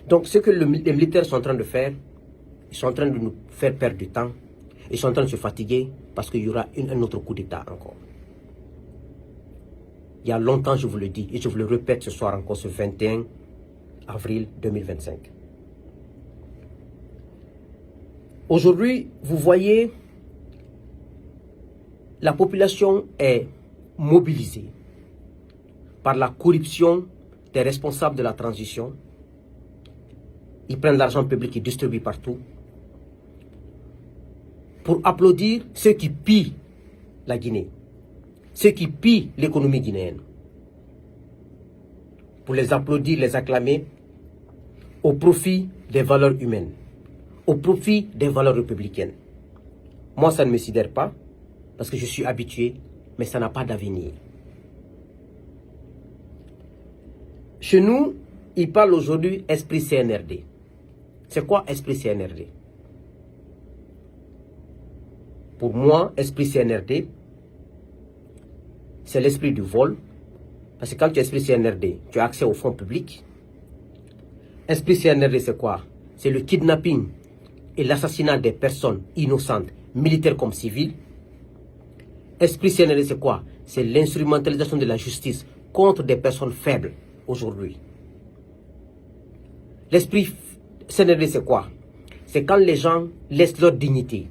Donc, ce que les militaires sont en train de faire, ils sont en train de nous faire perdre du temps. Ils sont en train de se fatiguer parce qu'il y aura un autre coup d'État encore. Il y a longtemps, je vous le dis, et je vous le répète ce soir encore, ce 21 avril 2025. Aujourd'hui, vous voyez, la population est mobilisée par la corruption des responsables de la transition. Ils prennent l'argent public et distribuent partout pour applaudir ceux qui pillent la Guinée, ceux qui pillent l'économie guinéenne. Pour les applaudir, les acclamer au profit des valeurs humaines, au profit des valeurs républicaines. Moi, ça ne me sidère pas parce que je suis habitué, mais ça n'a pas d'avenir. Chez nous, il parle aujourd'hui esprit CNRD. C'est quoi esprit CNRD? Pour moi, esprit CNRD, c'est l'esprit du vol. Parce que quand tu es esprit CNRD, tu as accès aux fonds publics. Esprit CNRD, c'est quoi? C'est le kidnapping et l'assassinat des personnes innocentes, militaires comme civiles. Esprit CNRD, c'est quoi? C'est l'instrumentalisation de la justice contre des personnes faibles aujourd'hui. L'esprit CNRD, c'est quoi? C'est quand les gens laissent leur dignité,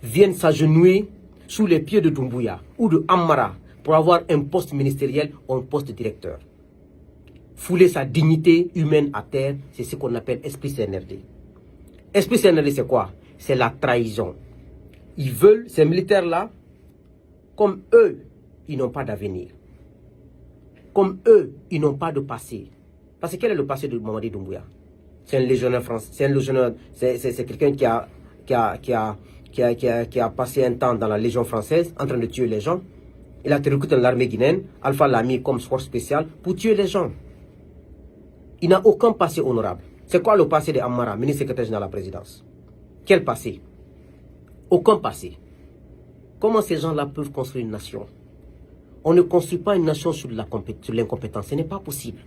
viennent s'agenouiller sous les pieds de Doumbouya ou de Amara pour avoir un poste ministériel ou un poste de directeur. Fouler sa dignité humaine à terre, c'est ce qu'on appelle esprit CNRD. Esprit CNRD, c'est quoi? C'est la trahison. Ils veulent, ces militaires-là, comme eux, ils n'ont pas d'avenir. Comme eux, ils n'ont pas de passé. Parce que quel est le passé de Mamadi Doumbouya? C'est un légionnaire français, c'est un légionnaire, c'est quelqu'un qui a passé un temps dans la Légion française en train de tuer les gens. Il a été recruté dans l'armée guinéenne. Alpha l'a mis comme force spéciale pour tuer les gens. Il n'a aucun passé honorable. C'est quoi le passé de Amara, ministre secrétaire général de la présidence? Quel passé? Aucun passé. Comment ces gens-là peuvent construire une nation? On ne construit pas une nation sur l'incompétence. Ce n'est pas possible.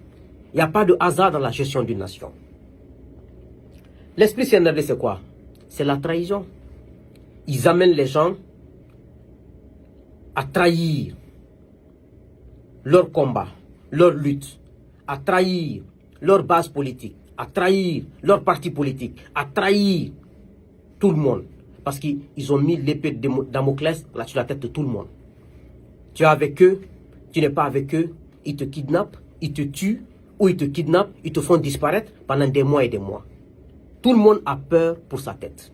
Il n'y a pas de hasard dans la gestion d'une nation. L'esprit CNRD, c'est quoi? C'est la trahison. Ils amènent les gens à trahir leur combat, leur lutte, à trahir leur base politique, à trahir leur parti politique, à trahir tout le monde. Parce qu'ils ont mis l'épée de Damoclès sur la tête de tout le monde. Tu es avec eux, tu n'es pas avec eux, ils te kidnappent, ils te tuent, ou ils te kidnappent, ils te font disparaître pendant des mois et des mois. Tout le monde a peur pour sa tête.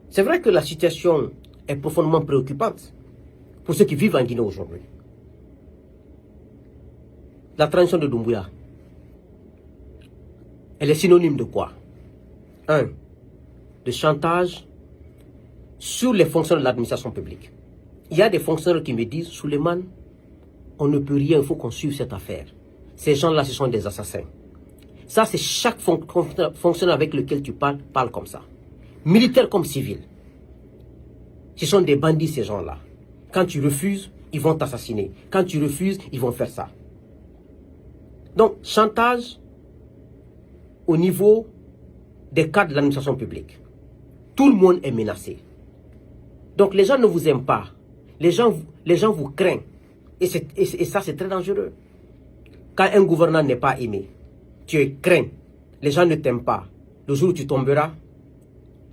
C'est vrai que la situation est profondément préoccupante pour ceux qui vivent en Guinée aujourd'hui. La transition de Doumbouya, elle est synonyme de quoi? 1. De chantage sur les fonctionnaires de l'administration publique. Il y a des fonctionnaires qui me disent, Souleymane, on ne peut rien, il faut qu'on suive cette affaire. Ces gens-là, ce sont des assassins. Ça, c'est chaque fonctionnaire avec lequel tu parle comme ça. Militaires comme civils. Ce sont des bandits, ces gens-là. Quand tu refuses, ils vont t'assassiner. Quand tu refuses, ils vont faire ça. Donc, chantage au niveau des cadres de l'administration publique. Tout le monde est menacé. Donc, les gens ne vous aiment pas. Les gens vous craignent. Et ça, c'est très dangereux. Quand un gouvernant n'est pas aimé, tu es craint. Les gens ne t'aiment pas. Le jour où tu tomberas,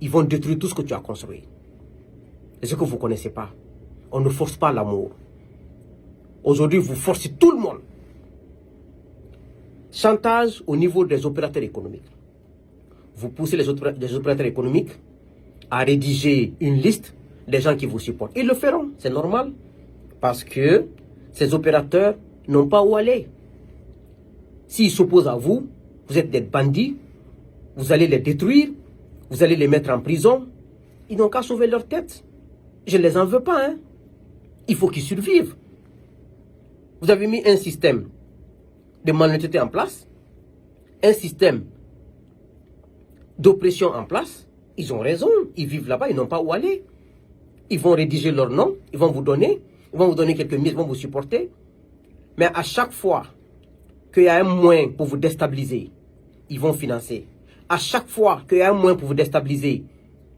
ils vont détruire tout ce que tu as construit. C'est ce que vous ne connaissez pas. On ne force pas l'amour. Aujourd'hui, vous forcez tout le monde. Chantage au niveau des opérateurs économiques. Vous poussez les opérateurs économiques à rédiger une liste des gens qui vous supportent. Ils le feront, c'est normal. Parce que ces opérateurs n'ont pas où aller. S'ils s'opposent à vous, vous êtes des bandits, vous allez les détruire, vous allez les mettre en prison. Ils n'ont qu'à sauver leur tête. Je ne les en veux pas. Il faut qu'ils survivent. Vous avez mis un système de malhonnêteté en place, un système d'oppression en place. Ils ont raison, ils vivent là-bas, ils n'ont pas où aller. Ils vont rédiger leur nom, ils vont vous donner quelques mises, ils vont vous supporter. Mais à chaque fois qu'il y a un moyen pour vous déstabiliser, ils vont financer. À chaque fois qu'il y a un moyen pour vous déstabiliser,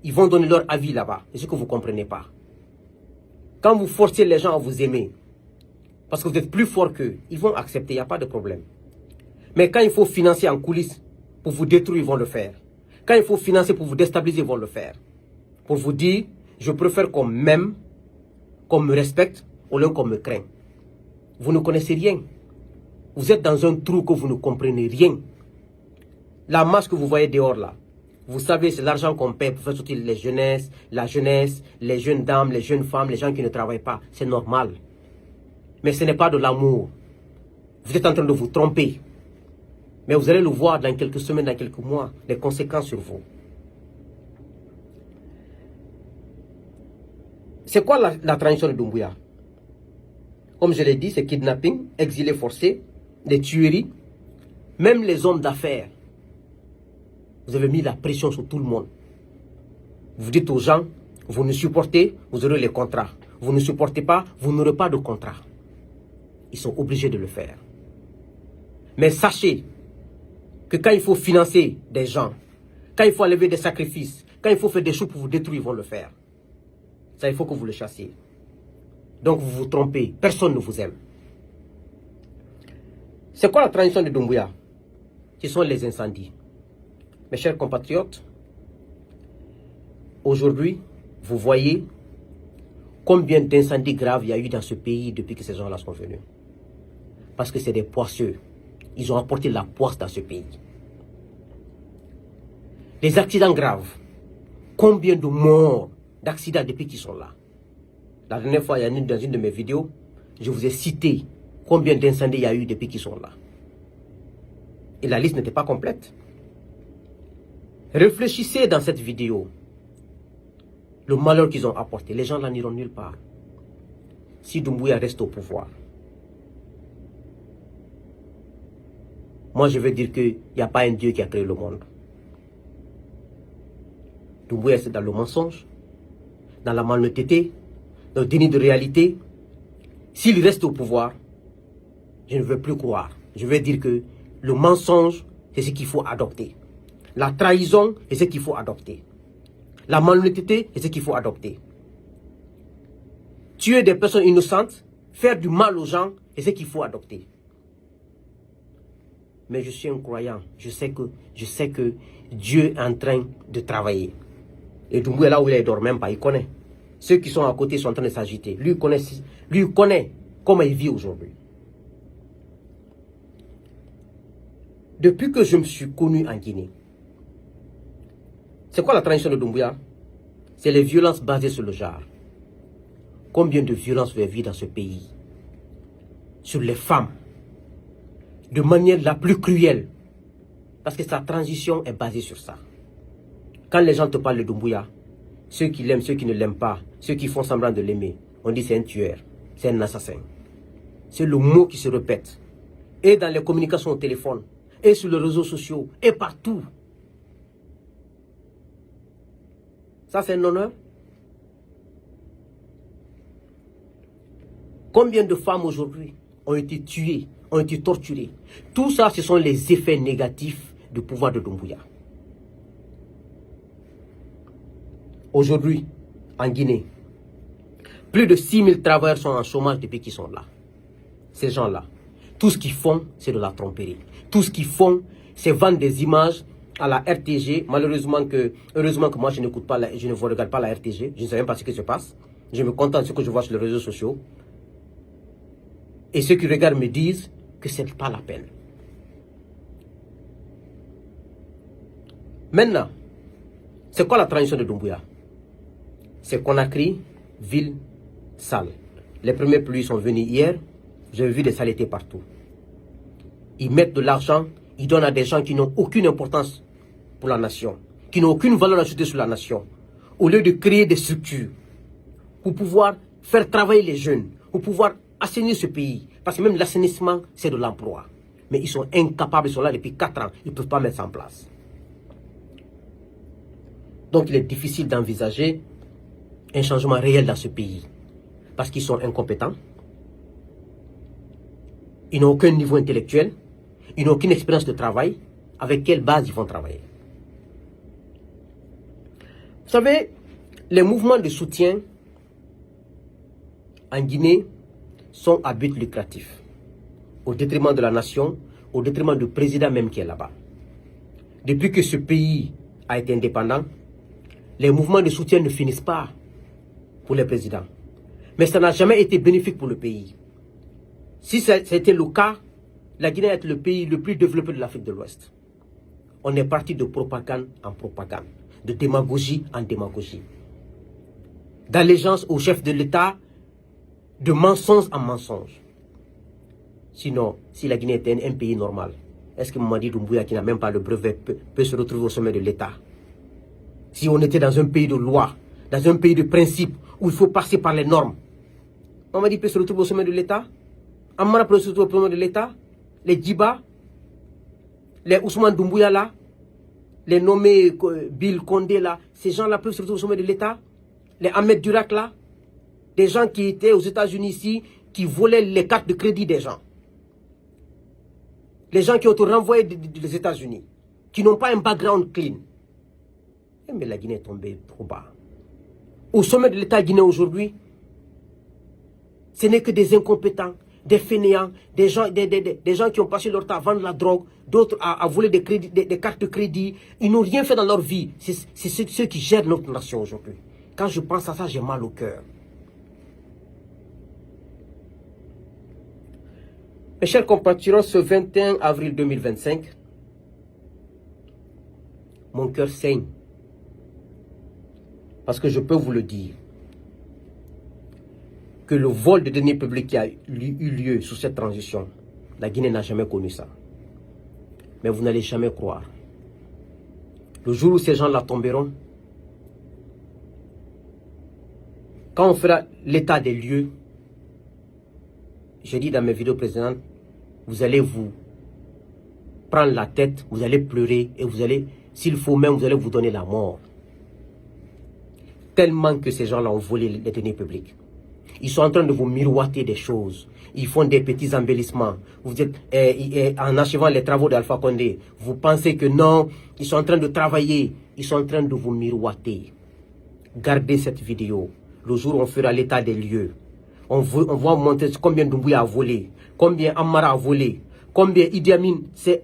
ils vont donner leur avis là-bas. C'est ce que vous ne comprenez pas. Quand vous forcez les gens à vous aimer, parce que vous êtes plus fort qu'eux, ils vont accepter, il n'y a pas de problème. Mais quand il faut financer en coulisses pour vous détruire, ils vont le faire. Quand il faut financer pour vous déstabiliser, ils vont le faire. Pour vous dire, je préfère qu'on m'aime, qu'on me respecte, au lieu qu'on me craint. Vous ne connaissez rien. Vous êtes dans un trou que vous ne comprenez rien. La masse que vous voyez dehors là, vous savez, c'est l'argent qu'on paie pour faire sortir les jeunesses, la jeunesse, les jeunes dames, les jeunes femmes, les gens qui ne travaillent pas. C'est normal. Mais ce n'est pas de l'amour. Vous êtes en train de vous tromper. Mais vous allez le voir dans quelques semaines, dans quelques mois, les conséquences sur vous. C'est quoi la transition de Doumbouya? Comme je l'ai dit, c'est kidnapping, exilé forcé, des tueries. Même les hommes d'affaires, vous avez mis la pression sur tout le monde. Vous dites aux gens, vous ne supportez, vous aurez les contrats. Vous ne supportez pas, vous n'aurez pas de contrat. Ils sont obligés de le faire. Mais sachez que quand il faut financer des gens, quand il faut enlever des sacrifices, quand il faut faire des choses pour vous détruire, ils vont le faire. Ça, il faut que vous le chassiez. Donc vous vous trompez. Personne ne vous aime. C'est quoi la transition de Doumbouya? Ce sont les incendies. Mes chers compatriotes, aujourd'hui, vous voyez combien d'incendies graves il y a eu dans ce pays depuis que ces gens-là sont venus. Parce que c'est des poisseux. Ils ont apporté la poisse dans ce pays. Les accidents graves. Combien de morts d'accidents depuis qu'ils sont là? La dernière fois, dans une de mes vidéos, je vous ai cité combien d'incendies il y a eu depuis qu'ils sont là. Et la liste n'était pas complète. Réfléchissez dans cette vidéo. Le malheur qu'ils ont apporté. Les gens n'en iront nulle part. Si Doumbouya reste au pouvoir. Moi, je veux dire qu'il n'y a pas un Dieu qui a créé le monde. Doumbouya, c'est dans le mensonge, dans la malhonnêteté, dans le déni de réalité. S'il reste au pouvoir, je ne veux plus croire. Je veux dire que le mensonge, c'est ce qu'il faut adopter. La trahison, c'est ce qu'il faut adopter. La malhonnêteté, c'est ce qu'il faut adopter. Tuer des personnes innocentes, faire du mal aux gens, c'est ce qu'il faut adopter. Mais je suis un croyant. Je sais que Dieu est en train de travailler. Et Doumbouya, là où il dort même pas, il connaît. Ceux qui sont à côté sont en train de s'agiter. Lui connaît comment il vit aujourd'hui. Depuis que je me suis connu en Guinée, c'est quoi la transition de Doumbouya? C'est les violences basées sur le genre. Combien de violences vous avez vues dans ce pays? Sur les femmes. De manière la plus cruelle. Parce que sa transition est basée sur ça. Quand les gens te parlent de Doumbouya, ceux qui l'aiment, ceux qui ne l'aiment pas, ceux qui font semblant de l'aimer, on dit c'est un tueur, c'est un assassin. C'est le mot qui se répète. Et dans les communications au téléphone, et sur les réseaux sociaux, et partout. Ça, c'est un honneur. Combien de femmes aujourd'hui ont été tuées, ont été torturées? Tout ça, ce sont les effets négatifs du pouvoir de Doumbouya. Aujourd'hui, en Guinée, plus de 6000 travailleurs sont en chômage depuis qu'ils sont là. Ces gens-là, tout ce qu'ils font, c'est de la tromperie. Tout ce qu'ils font, c'est vendre des images à la RTG. Heureusement que moi, je n'écoute pas, je ne regarde pas la RTG. Je ne sais même pas ce qui se passe. Je me contente de ce que je vois sur les réseaux sociaux. Et ceux qui regardent me disent que ce n'est pas la peine. Maintenant, c'est quoi la transition de Doumbouya? C'est Conakry, ville sale. Les premières pluies sont venues hier. J'ai vu des saletés partout. Ils mettent de l'argent, ils donnent à des gens qui n'ont aucune importance pour la nation, qui n'ont aucune valeur ajoutée sur la nation, au lieu de créer des structures pour pouvoir faire travailler les jeunes, pour pouvoir assainir ce pays. Parce que même l'assainissement, c'est de l'emploi. Mais ils sont incapables, ils sont là depuis 4 ans, ils ne peuvent pas mettre ça en place. Donc il est difficile d'envisager un changement réel dans ce pays. Parce qu'ils sont incompétents. Ils n'ont aucun niveau intellectuel. Ils n'ont aucune expérience de travail. Avec quelle base ils vont travailler? Vous savez, les mouvements de soutien en Guinée sont à but lucratif, au détriment de la nation, au détriment du président même qui est là-bas. Depuis que ce pays a été indépendant, les mouvements de soutien ne finissent pas pour les présidents. Mais ça n'a jamais été bénéfique pour le pays. Si c'était le cas, la Guinée est le pays le plus développé de l'Afrique de l'Ouest. On est parti de propagande en propagande, de démagogie en démagogie, d'allégeance au chef de l'État, de mensonge en mensonge. Sinon, si la Guinée était un pays normal, est-ce que Mamadi Doumbouya, qui n'a même pas le brevet, peut se retrouver au sommet de l'État? Si on était dans un pays de loi, dans un pays de principe, où il faut passer par les normes, Mamadi peut se retrouver au sommet de l'État? Amara peut se retrouver au sommet de l'État? Les Djiba, les Ousmane Doumbouya là, les nommés Bill Condé là, ces gens-là peuvent se retrouver au sommet de l'État? Les Ahmed Durak là, des gens qui étaient aux États-Unis ici, qui volaient les cartes de crédit des gens. Les gens qui ont été renvoyés des États-Unis, qui n'ont pas un background clean. Mais la Guinée est tombée trop bas. Au sommet de l'État guinéen aujourd'hui, ce n'est que des incompétents, des fainéants, des gens qui ont passé leur temps à vendre la drogue, d'autres à voler des cartes de crédit. Ils n'ont rien fait dans leur vie. C'est ceux qui gèrent notre nation aujourd'hui. Quand je pense à ça, j'ai mal au cœur. Mes chers compatriotes, ce 21 avril 2025, mon cœur saigne. Parce que je peux vous le dire, que le vol de deniers publics qui a eu lieu sous cette transition, la Guinée n'a jamais connu ça. Mais vous n'allez jamais croire. Le jour où ces gens-là tomberont, quand on fera l'état des lieux, je dis dans mes vidéos précédentes, vous allez vous prendre la tête, vous allez pleurer et vous allez, s'il faut même, vous allez vous donner la mort. Tellement que ces gens-là ont volé les deniers publics. Ils sont en train de vous miroiter des choses. Ils font des petits embellissements. Vous êtes, en achevant les travaux d'Alpha Condé, vous pensez que non, ils sont en train de travailler. Ils sont en train de vous miroiter. Gardez cette vidéo. Le jour où on fera l'état des lieux, on va vous montrer combien Doumbouya a volé, combien Amara a volé, combien Idi Amin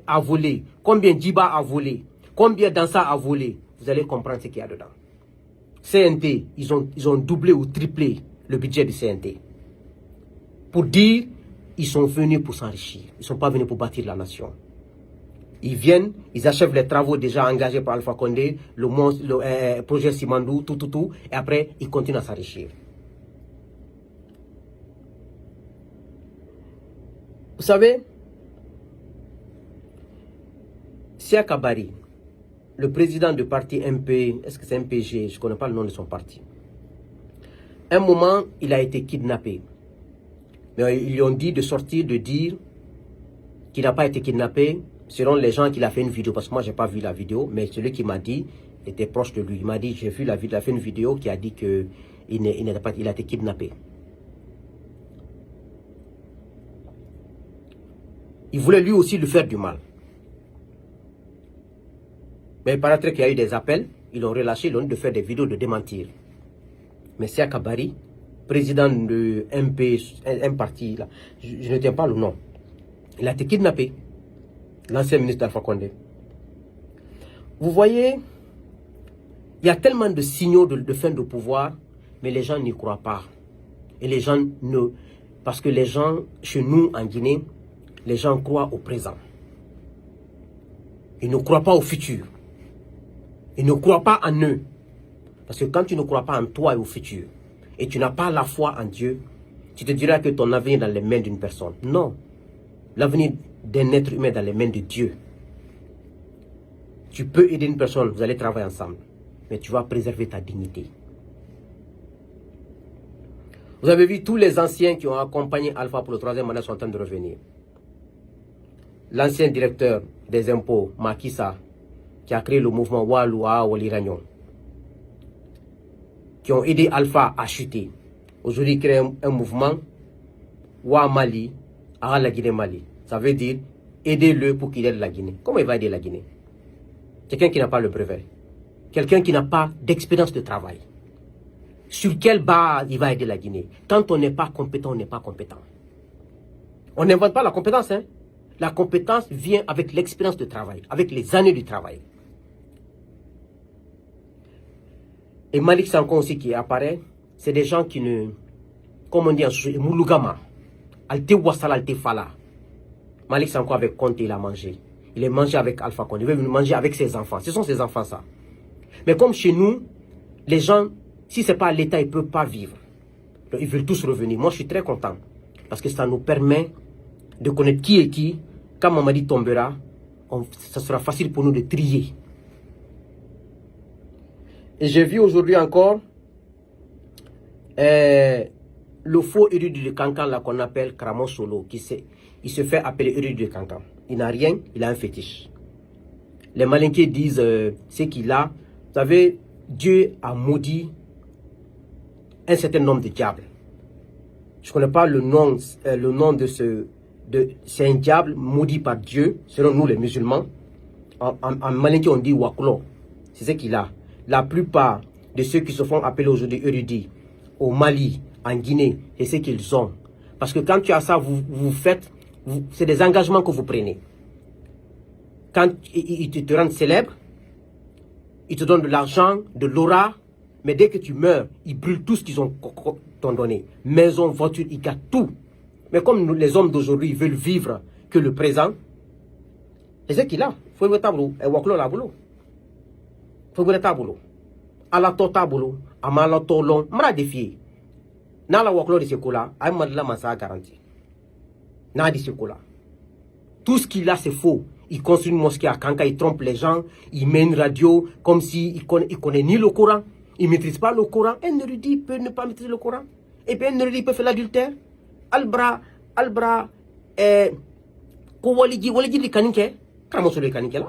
a volé, combien Djiba a volé, combien Dansa a volé. Vous allez comprendre ce qu'il y a dedans. CNT, ils ont doublé ou triplé le budget du CNT. Pour dire, ils sont venus pour s'enrichir. Ils ne sont pas venus pour bâtir la nation. Ils viennent, ils achèvent les travaux déjà engagés par Alpha Condé, le projet Simandou, tout, et après, ils continuent à s'enrichir. Vous savez, Sia Kabari, le président du parti MP, est-ce que c'est MPG? Je ne connais pas le nom de son parti. Un moment, il a été kidnappé. Mais ils lui ont dit de sortir, de dire qu'il n'a pas été kidnappé, selon les gens qu'il a fait une vidéo. Parce que moi, je n'ai pas vu la vidéo, mais celui qui m'a dit était proche de lui. Il m'a dit, j'ai vu la vidéo, il a fait une vidéo qui a dit qu'il a été kidnappé. Il voulait lui aussi lui faire du mal. Mais il paraîtrait qu'il y a eu des appels, ils l'ont relâché, ils l'ont dit de faire des vidéos de démentir. Mais Sia Kabari, président de MP, un parti, là, je ne tiens pas le nom, il a été kidnappé, l'ancien ministre d'Alpha Condé. Vous voyez, il y a tellement de signaux de fin de pouvoir, mais les gens n'y croient pas. Et les gens ne... Parce que les gens, chez nous en Guinée, les gens croient au présent. Ils ne croient pas au futur. Ils ne croient pas en eux. Parce que quand tu ne crois pas en toi et au futur, et tu n'as pas la foi en Dieu, tu te diras que ton avenir est dans les mains d'une personne. Non. L'avenir d'un être humain est dans les mains de Dieu. Tu peux aider une personne, vous allez travailler ensemble. Mais tu vas préserver ta dignité. Vous avez vu tous les anciens qui ont accompagné Alpha pour le 3e mandat sont en train de revenir. L'ancien directeur des impôts, Macky Sall, qui a créé le mouvement Walou à Waliragnon, qui ont aidé Alpha à chuter. Aujourd'hui, il crée un mouvement Wa Mali à la Guinée-Mali. Ça veut dire aidez-le pour qu'il aide la Guinée. Comment il va aider la Guinée? Quelqu'un qui n'a pas le brevet. Quelqu'un qui n'a pas d'expérience de travail. Sur quelle base il va aider la Guinée? Quand on n'est pas compétent, on n'est pas compétent. On n'invente pas la compétence. Hein? La compétence vient avec l'expérience de travail, avec les années de travail. Et Malik Sanko aussi qui apparaît, c'est des gens qui ne, comme on dit en Sousse, Moulugama, Alte Wassala, Alte Fala. Malik Sanko avec Conte, il a mangé. Il est mangé avec Alpha Condé. Il veut manger avec ses enfants. Ce sont ses enfants, ça. Mais comme chez nous, les gens, si ce n'est pas l'État, ils ne peuvent pas vivre. Donc, ils veulent tous revenir. Moi, je suis très content. Parce que ça nous permet de connaître qui est qui. Quand Mamadi tombera, ça sera facile pour nous de trier. Et j'ai vu aujourd'hui encore le faux érudit de Cancan là qu'on appelle Kramon Solo, il se fait appeler érudit de Cancan. Il n'a rien, il a un fétiche. Les Malinqués disent ce qu'il a. Vous savez, Dieu a maudit un certain nombre de diables. Je ne connais pas le nom de ce... c'est un diable maudit par Dieu, selon nous les musulmans. En Malinké, on dit Waklo. C'est ce qu'il a. La plupart de ceux qui se font appeler aujourd'hui érudits, au Mali, en Guinée, c'est ce qu'ils ont. Parce que quand tu as ça, vous faites, c'est des engagements que vous prenez. Quand ils te rendent célèbre, ils te donnent de l'argent, de l'aura, mais dès que tu meurs, ils brûlent tout ce qu'ils t'ont donné. Maison, voiture, ils gâtent tout. Mais comme nous, les hommes d'aujourd'hui veulent vivre que le présent, c'est ce qu'il a. Il faut le tableau. Et Waklo la boulot. Il faut le tableau. À la tableau, à la tolon, m'a défié. N'a la Waklo de ce coup-là, à la massa garantie. N'a dit ce coup-là. Tout ce qu'il a, c'est faux. Il construit une mosquée à Kanka, il trompe les gens, il met une radio comme s'il connaît ni le Coran, il ne maîtrise pas le Coran. Un érudit peut ne pas maîtriser le Coran. Et puis un érudit peut faire l'adultère. Albra, ko waliji di kaninke, kamo sur le kaninke là,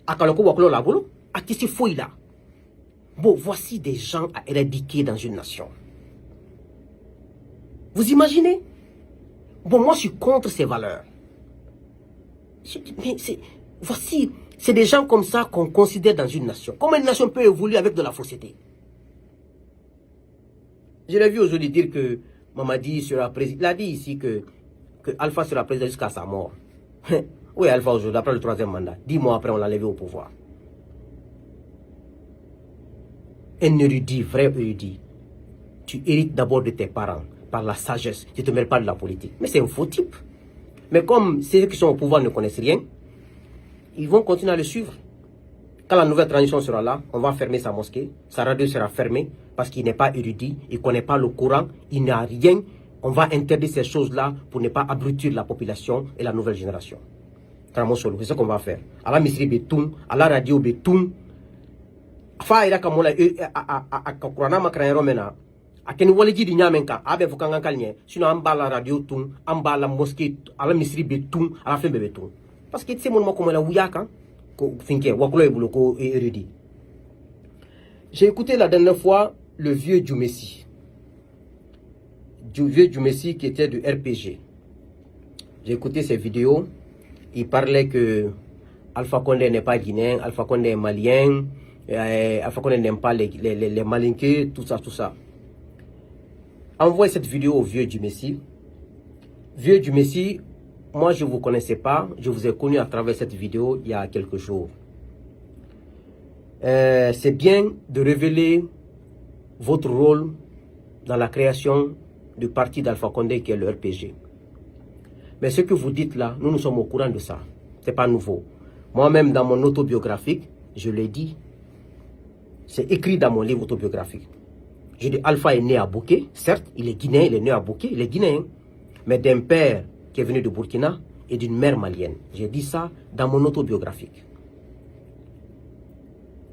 akalo ko waklo la bolo, atisi fouille là. Bon, voici des gens à éradiquer dans une nation. Vous imaginez? Bon, moi je suis contre ces valeurs. Mais voici, c'est des gens comme ça qu'on considère dans une nation. Comment une nation peut évoluer avec de la fausseté? Je l'ai vu aujourd'hui dire que Mamadi sera président. Il a dit ici que Alpha sera président jusqu'à sa mort. Oui, Alpha aujourd'hui, après le 3e mandat. 10 mois après, on l'a levé au pouvoir. Un érudit, vrai érudit. Tu hérites d'abord de tes parents, par la sagesse. Tu ne te mêles pas de la politique. Mais c'est un faux type. Mais comme ceux qui sont au pouvoir ne connaissent rien, ils vont continuer à le suivre. Quand la nouvelle transition sera là, on va fermer sa mosquée, sa radio sera fermée parce qu'il n'est pas érudit, il ne connaît pas le Coran, il n'a rien. On va interdire ces choses-là pour ne pas abrutir la population et la nouvelle génération. C'est ce qu'on va faire. À la misri betum, à la radio betum. Faïra kamola a Kurana makranero mena. A ken waliji di nyamenka, abe fukanga kalnye, sinon amba la radio tum, amba la mosquée, à la misri betum, à la fin betum. Parce que c'est mon mot comme la ouyaka. J'ai écouté la dernière fois le vieux Djoumessi. Vieux Djoumessi qui était du RPG. J'ai écouté ses vidéos. Il parlait que Alpha Condé n'est pas guinéen, Alpha Condé est malien, Alpha Condé n'aime pas les malinqués, tout ça, tout ça. Envoyez cette vidéo au vieux Djoumessi. Vieux Djoumessi, moi, je ne vous connaissais pas. Je vous ai connu à travers cette vidéo il y a quelques jours. C'est bien de révéler votre rôle dans la création du parti d'Alpha Condé qui est le RPG. Mais ce que vous dites là, nous sommes au courant de ça. Ce n'est pas nouveau. Moi-même, dans mon autobiographique, je l'ai dit. C'est écrit dans mon livre autobiographique. Je dis Alpha est né à Bouké. Certes, il est guinéen, il est né à Bouké, il est guinéen. Mais d'un père qui est venu de Burkina et d'une mère malienne. J'ai dit ça dans mon autobiographique.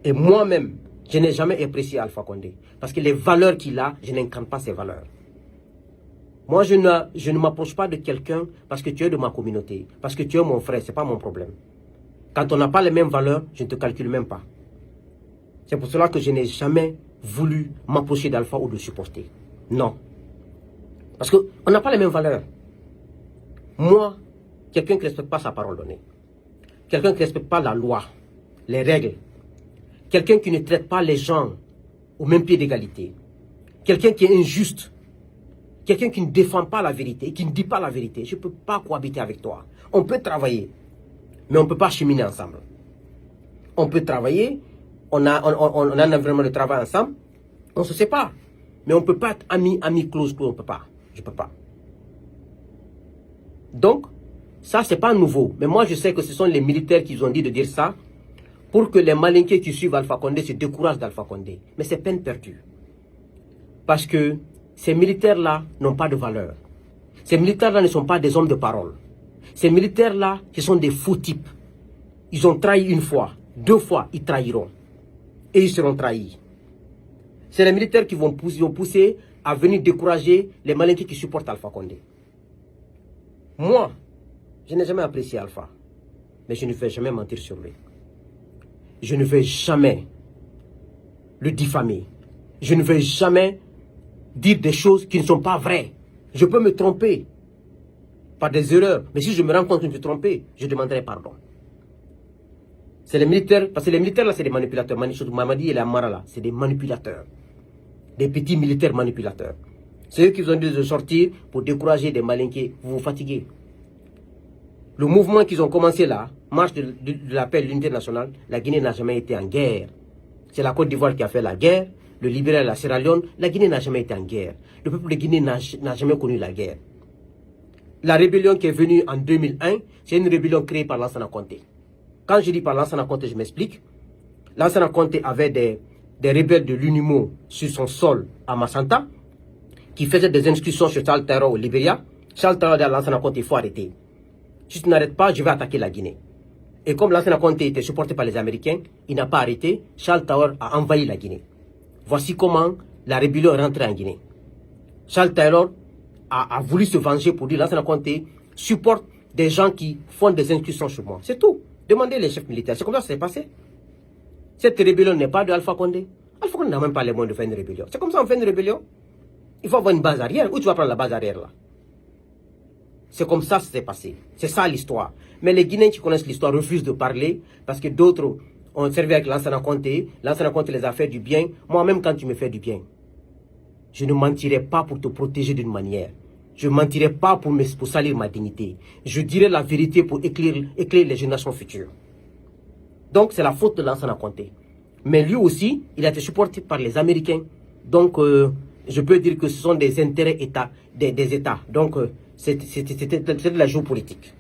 Et moi-même, je n'ai jamais apprécié Alpha Condé. Parce que les valeurs qu'il a, je n'incarne pas ces valeurs. Moi, je ne m'approche pas de quelqu'un parce que tu es de ma communauté. Parce que tu es mon frère, ce n'est pas mon problème. Quand on n'a pas les mêmes valeurs, je ne te calcule même pas. C'est pour cela que je n'ai jamais voulu m'approcher d'Alpha ou de le supporter. Non. Parce qu'on n'a pas les mêmes valeurs. Moi, quelqu'un qui ne respecte pas sa parole donnée, quelqu'un qui ne respecte pas la loi, les règles, quelqu'un qui ne traite pas les gens au même pied d'égalité, quelqu'un qui est injuste, quelqu'un qui ne défend pas la vérité, qui ne dit pas la vérité, je ne peux pas cohabiter avec toi. On peut travailler, mais on ne peut pas cheminer ensemble. On peut travailler, on a un environnement de travail ensemble, on ne se sépare. Mais on ne peut pas être amis close, on ne peut pas. Je ne peux pas. Donc, ça, ce n'est pas nouveau. Mais moi, je sais que ce sont les militaires qui ont dit de dire ça pour que les Malinqués qui suivent Alpha Condé se découragent d'Alpha Condé. Mais c'est peine perdue. Parce que ces militaires-là n'ont pas de valeur. Ces militaires-là ne sont pas des hommes de parole. Ces militaires-là, ce sont des faux types. Ils ont trahi une fois, 2 fois, ils trahiront. Et ils seront trahis. C'est les militaires qui vont pousser à venir décourager les Malinqués qui supportent Alpha Condé. Moi, je n'ai jamais apprécié Alpha. Mais je ne vais jamais mentir sur lui. Je ne vais jamais le diffamer. Je ne vais jamais dire des choses qui ne sont pas vraies. Je peux me tromper par des erreurs. Mais si je me rends compte que je me suis trompé, je demanderai pardon. C'est les militaires, parce que les militaires là, c'est des manipulateurs. Mamadi et la Mara là, c'est des manipulateurs. Des petits militaires manipulateurs. C'est eux qui vous ont dit de sortir pour décourager des Malinqués. Vous vous fatiguez. Le mouvement qu'ils ont commencé là, marche de l'appel de l'unité nationale, la Guinée n'a jamais été en guerre. C'est la Côte d'Ivoire qui a fait la guerre, le Libéria et la Sierra Leone, la Guinée n'a jamais été en guerre. Le peuple de Guinée n'a jamais connu la guerre. La rébellion qui est venue en 2001, c'est une rébellion créée par Lansana Conté. Quand je dis par Lansana Conté, je m'explique. Lansana Conté avait des rebelles de l'UNIMO sur son sol à Massanta, qui faisaient des inscriptions sur Charles Taylor au Libéria. Charles Taylor dit à Lansana Conté, il faut arrêter. Si tu n'arrêtes pas, je vais attaquer la Guinée. Et comme Lansana Conté était supporté par les Américains, il n'a pas arrêté. Charles Taylor a envahi la Guinée. Voici comment la rébellion est rentrée en Guinée. Charles Taylor a voulu se venger pour dire Lansana Conté supporte des gens qui font des inscriptions sur moi. C'est tout. Demandez les chefs militaires. C'est comme ça que ça s'est passé. Cette rébellion n'est pas de Alpha Condé. Alpha Condé n'a même pas les moyens de faire une rébellion. C'est comme ça qu'on fait une rébellion. Il faut avoir une base arrière. Où tu vas prendre la base arrière là? C'est comme ça que ça s'est passé. C'est ça l'histoire. Mais les Guinéens qui connaissent l'histoire refusent de parler parce que d'autres ont servi avec Lansana Conté. Lansana Conté les a fait du bien. Moi-même, quand tu me fais du bien, je ne mentirai pas pour te protéger d'une manière. Je ne mentirai pas pour salir ma dignité. Je dirai la vérité pour éclairer les générations futures. Donc, c'est la faute de Lansana Conté. Mais lui aussi, il a été supporté par les Américains. Donc, je peux dire que ce sont des intérêts des États. Donc, c'est de la géopolitique.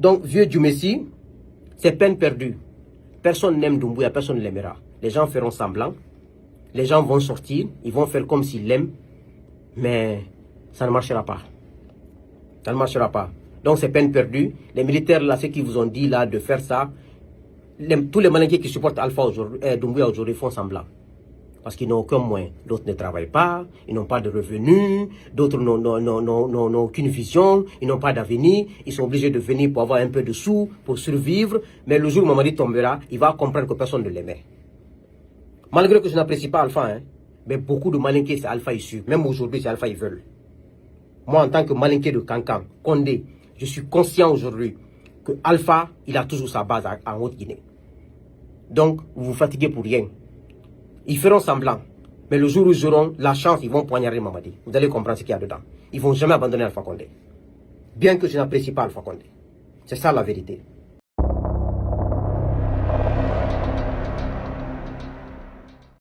Donc, vieux Dioumessi, c'est peine perdue. Personne n'aime Doumbouya, personne ne l'aimera. Les gens feront semblant. Les gens vont sortir, ils vont faire comme s'ils l'aiment. Mais ça ne marchera pas. Ça ne marchera pas. Donc, c'est peine perdue. Les militaires, là, ceux qui vous ont dit, là, de faire ça, tous les Malinqués qui supportent Doumbouya aujourd'hui font semblant. Parce qu'ils n'ont aucun moyen. D'autres ne travaillent pas, ils n'ont pas de revenus, d'autres n'ont aucune vision, ils n'ont pas d'avenir, ils sont obligés de venir pour avoir un peu de sous, pour survivre. Mais le jour où Mamadi tombera, il va comprendre que personne ne l'aimait. Malgré que je n'apprécie pas Alpha, hein, mais beaucoup de Malinqués, c'est Alpha issu. Même aujourd'hui, c'est Alpha ils veulent. Moi, en tant que Malinqué de Kankan, Condé, je suis conscient aujourd'hui que Alpha, il a toujours sa base en Haute-Guinée. Donc, vous vous fatiguez pour rien. Ils feront semblant. Mais le jour où ils auront la chance, ils vont poignarder Mamadi. Vous allez comprendre ce qu'il y a dedans. Ils ne vont jamais abandonner Alpha Condé. Bien que je n'apprécie pas Alpha Condé. C'est ça la vérité.